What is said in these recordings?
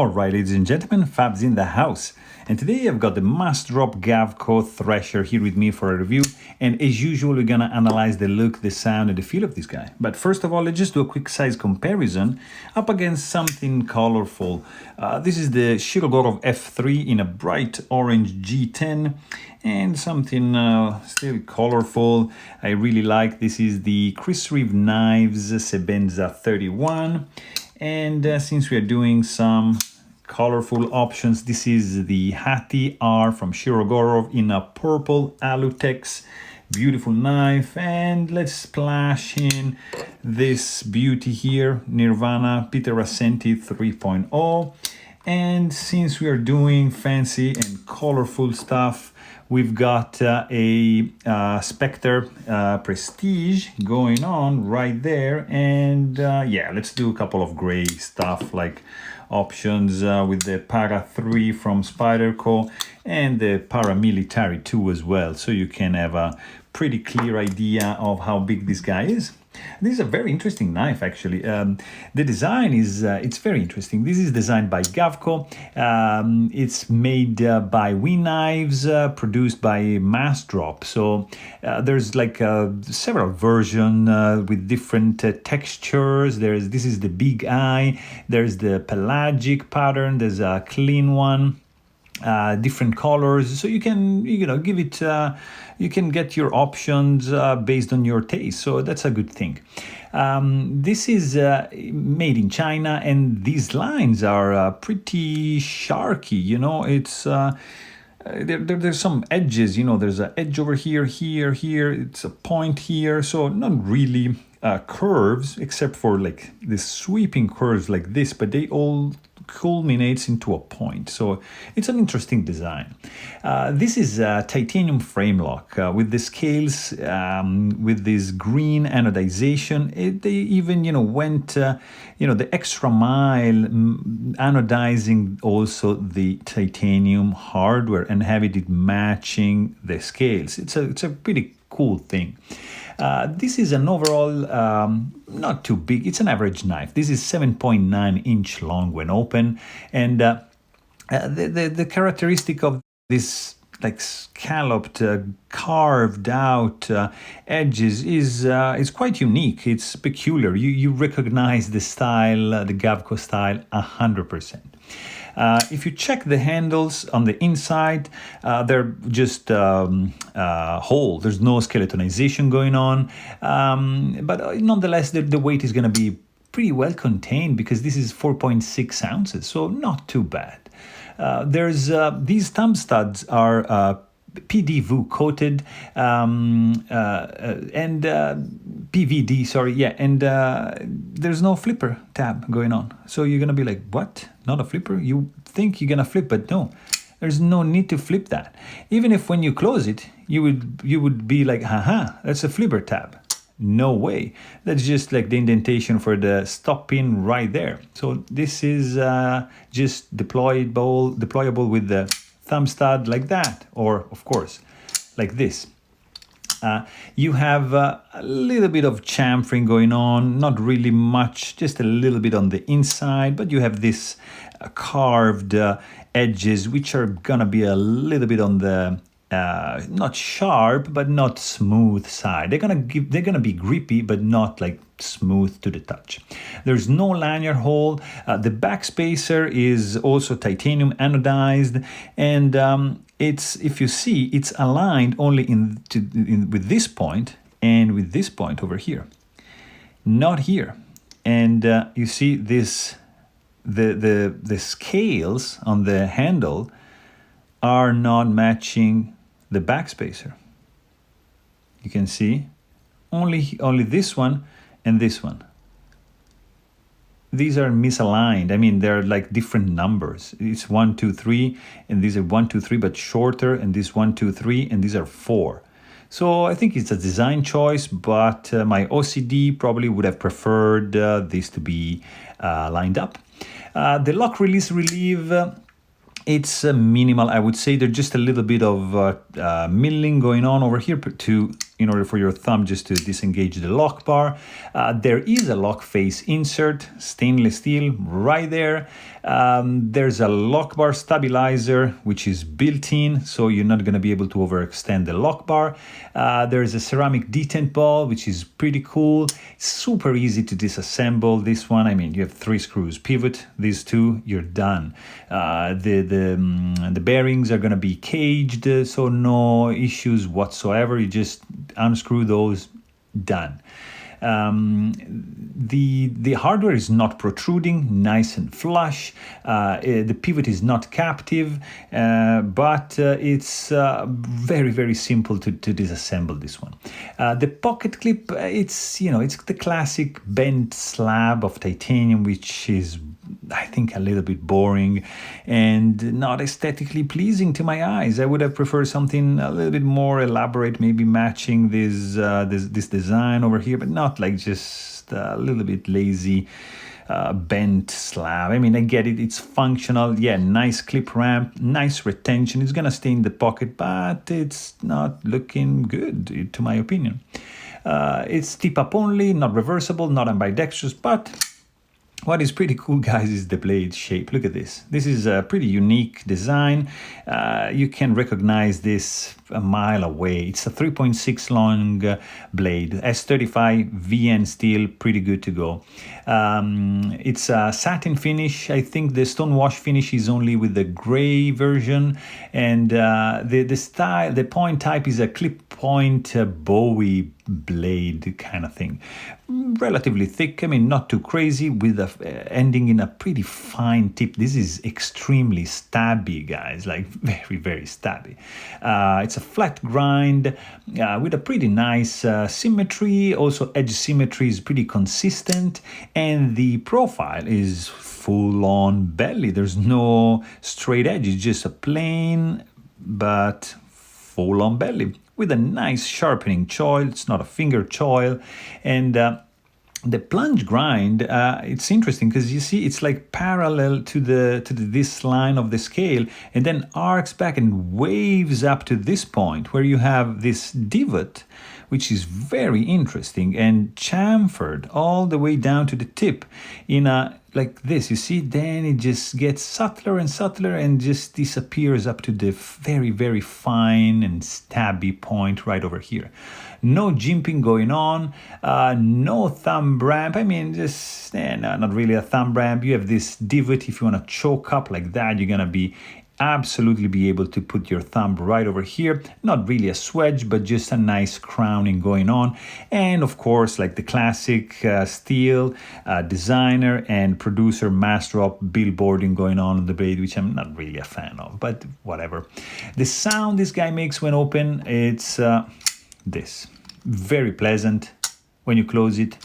Alright, ladies and gentlemen, Fab's in the house. And today I've got the Massdrop Gavko Thresher here with me for a review. And as usual, we're gonna analyze the look, the sound, and the feel of this guy. But first of all, let's just do a quick size comparison up against something colorful. This is the Shirogorov F3 in a bright orange G10 and something still colorful. I really like. This is the Chris Reeve Knives Sebenza 31. And since we are doing some colorful options, this is the Hati R from Shirogorov in a purple Alutex. Beautiful knife. And let's splash in this beauty here, Nirvana Peter Rassenti 3.0. And since we are doing fancy and colorful stuff, we've got a Spectre Prestige going on right there. And yeah, let's do a couple of gray stuff like options with the Para 3 from Spyderco and the Paramilitary 2 as well. So you can have a pretty clear idea of how big this guy is. This is a very interesting knife, actually. The design is, it's very interesting. This is designed by Gavko. It's made by We Knives, produced by Massdrop. So there's like several versions with different textures. This is the big eye. There's the pelagic pattern. There's a clean one. Different colors, so you can give it you can get your options based on your taste, so that's a good thing. This is made in China, and these lines are pretty sharky. It's there's some edges. There's an edge over here, here. It's a point here, so not really curves, except for like the sweeping curves like this, but they all culminates into a point. So it's an interesting design. This is a titanium frame lock with the scales with this green anodization. They even went the extra mile, anodizing also the titanium hardware and having it matching the scales. It's a pretty cool thing. This is an overall not too big. It's an average knife. This is 7.9 inch long when open, and the characteristic of this like scalloped, carved out edges is quite unique. It's peculiar. You recognize the style, the Gavko style, 100%. If you check the handles on the inside, they're just whole. There's no skeletonization going on. But nonetheless, the weight is going to be pretty well contained because this is 4.6 ounces, so not too bad. There's these thumb studs are PDV coated and PVD, sorry, yeah, and there's no flipper tab going on. So you're gonna be like, what? Not a flipper? You think you're gonna flip, but no, there's no need to flip that. Even if when you close it, you would be like, haha, that's a flipper tab. No way. That's just like the indentation for the stop pin right there. So this is just deployable with the thumb stud like that, or of course like this. You have a little bit of chamfering going on, not really much, just a little bit on the inside, but you have this carved edges which are gonna be a little bit on the not sharp but not smooth side. They're gonna be grippy but not like smooth to the touch. There's no lanyard hole. The back spacer is also titanium anodized, and it's, if you see, it's aligned only with this point and with this point over here, not here. And you see this, the scales on the handle are not matching the back spacer. You can see only this one and this one. These are misaligned. I mean, they're like different numbers. It's 1, 2, 3, and these are 1, 2, 3, but shorter, and this 1, 2, 3, and these are 4. So I think it's a design choice, but my OCD probably would have preferred this to be lined up. The lock release relief, it's minimal, I would say. There's just a little bit of milling going on over here to in order for your thumb just to disengage the lock bar. There is a lock face insert, stainless steel, right there. There's a lock bar stabilizer, which is built in, so you're not going to be able to overextend the lock bar. There's a ceramic detent ball, which is pretty cool. Super easy to disassemble this one. I mean, you have 3 screws, pivot, these 2, you're done. The bearings are going to be caged, so no issues whatsoever. You just unscrew those, done. The hardware is not protruding, nice and flush. The pivot is not captive, but it's very, very simple to disassemble this one. The pocket clip, it's the classic bent slab of titanium, which is, I think, a little bit boring and not aesthetically pleasing to my eyes. I would have preferred something a little bit more elaborate, maybe matching this design over here, but not like just a little bit lazy bent slab. I mean, I get it, it's functional. Yeah, nice clip ramp, nice retention. It's gonna stay in the pocket, but it's not looking good, to my opinion. It's tip up only, not reversible, not ambidextrous, but what is pretty cool, guys, is the blade shape. Look at this. This is a pretty unique design. You can recognize this a mile away. It's a 3.6 long blade, S35 VN steel, pretty good to go. It's a satin finish. I think the stone wash finish is only with the gray version, and the style, the point type is a clip point Bowie blade kind of thing. Relatively thick, I mean, not too crazy, with a ending in a pretty fine tip. This is extremely stabby, guys, like very, very stabby. It's a flat grind with a pretty nice symmetry. Also, edge symmetry is pretty consistent, and the profile is full-on belly. There's no straight edge. It's just a plain but full-on belly with a nice sharpening choil. It's not a finger choil. And the plunge grind, it's interesting because you see it's like parallel to this line of the scale, and then arcs back and waves up to this point where you have this divot, which is very interesting, and chamfered all the way down to the tip in a like this. You see, then it just gets subtler and subtler and just disappears up to the very, very fine and stabby point right over here. No jimping going on, no thumb ramp. I mean, just no, not really a thumb ramp. You have this divot. If you want to choke up like that, you're gonna be absolutely be able to put your thumb right over here. Not really a swedge, but just a nice crowning going on. And of course, like the classic steel designer and producer Massdrop billboarding going on the blade, which I'm not really a fan of, but whatever. The sound this guy makes when open, it's this. Very pleasant when you close it.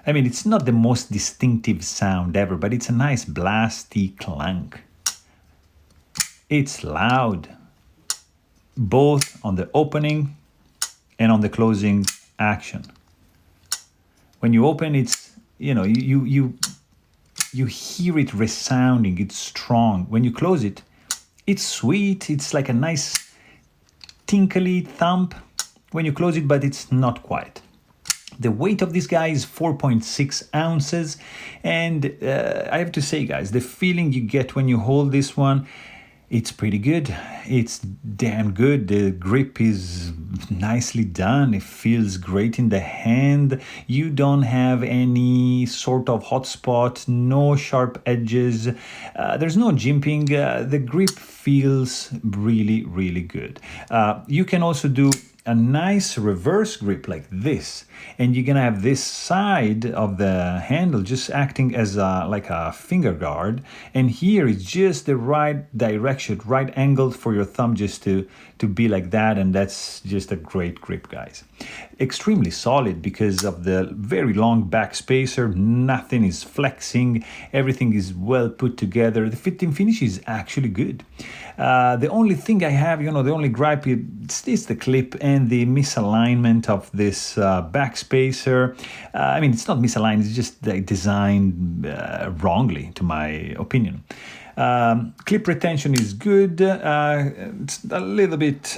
I mean, it's not the most distinctive sound ever, but it's a nice blasty clank. It's loud, both on the opening and on the closing action. When you open, it's, you hear it resounding, it's strong. When you close it, it's sweet, it's like a nice tinkly thump when you close it, but it's not quite. The weight of this guy is 4.6 ounces, and I have to say, guys, the feeling you get when you hold this one, it's pretty good. It's damn good. The grip is nicely done. It feels great in the hand. You don't have any sort of hot spot, no sharp edges. There's no jimping. The grip feels really, really good. You can also do a nice reverse grip like this, and you're gonna have this side of the handle just acting as like a finger guard, and here is just the right direction, right angle for your thumb just to be like that, and that's just a great grip, guys. Extremely solid because of the very long back spacer. Nothing is flexing, everything is well put together. The fit and finish is actually good. The only thing I have, the only gripe is the clip and the misalignment of this back spacer. I mean, it's not misaligned, it's just designed wrongly, to my opinion. Clip retention is good. It's a little bit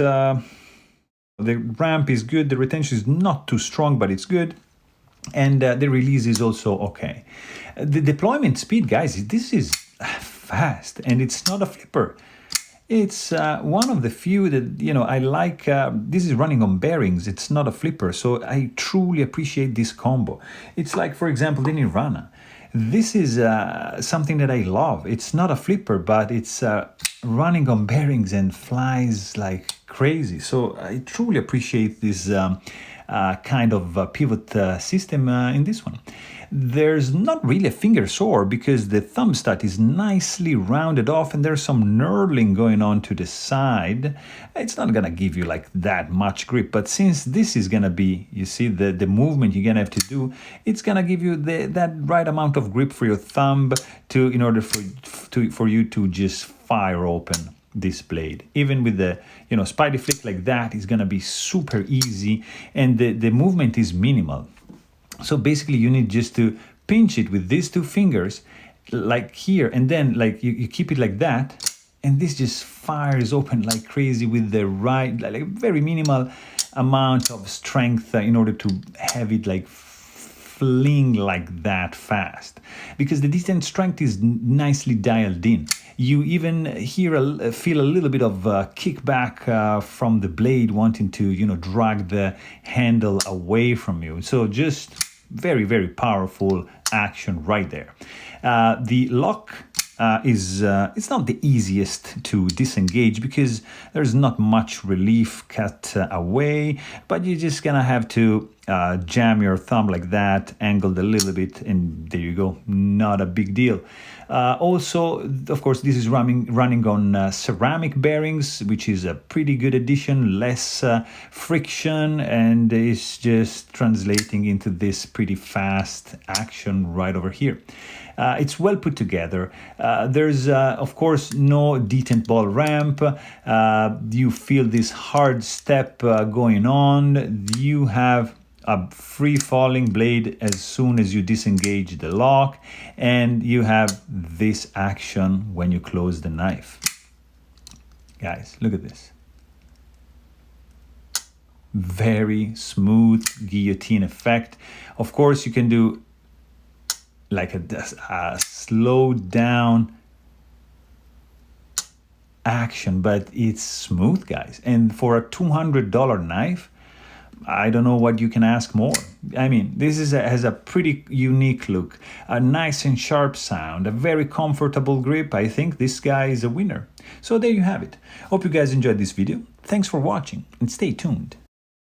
The ramp is good, the retention is not too strong, but it's good. And the release is also okay. The deployment speed, guys, this is fast, and it's not a flipper. It's one of the few that, you know, I like. This is running on bearings. It's not a flipper. So I truly appreciate this combo. It's like, for example, the Nirvana. This is something that I love. It's not a flipper, but it's running on bearings and flies like crazy. So I truly appreciate this kind of pivot system in this one. There's not really a finger sore because the thumb stud is nicely rounded off and there's some knurling going on to the side. It's not gonna give you like that much grip, but since this is gonna be, you see the movement you're gonna have to do, it's gonna give you that right amount of grip for your thumb in order for you to just fire open this blade. Even with the spidey flick like that, is gonna be super easy, and the movement is minimal. So basically you need just to pinch it with these two fingers like here, and then like you keep it like that, and this just fires open like crazy with the right, like very minimal amount of strength in order to have it like fling like that fast, because the descent strength is nicely dialed in. You even feel a little bit of kickback from the blade wanting to drag the handle away from you. So just very, very powerful action right there. The lock it's not the easiest to disengage because there's not much relief cut away, but you're just gonna have to jam your thumb like that, angled a little bit, and there you go. Not a big deal. Also, of course, this is running on ceramic bearings, which is a pretty good addition, less friction, and it's just translating into this pretty fast action right over here. It's well put together. There's, of course, no detent ball ramp. You feel this hard step going on. You have a free-falling blade as soon as you disengage the lock, and you have this action when you close the knife. Guys, look at this. Very smooth guillotine effect. Of course, you can do like a slow down action, but it's smooth, guys. And for a $200 knife, I don't know what you can ask more. I mean, this has a pretty unique look, a nice and sharp sound, a very comfortable grip. I think this guy is a winner. So there you have it. Hope you guys enjoyed this video. Thanks for watching and stay tuned.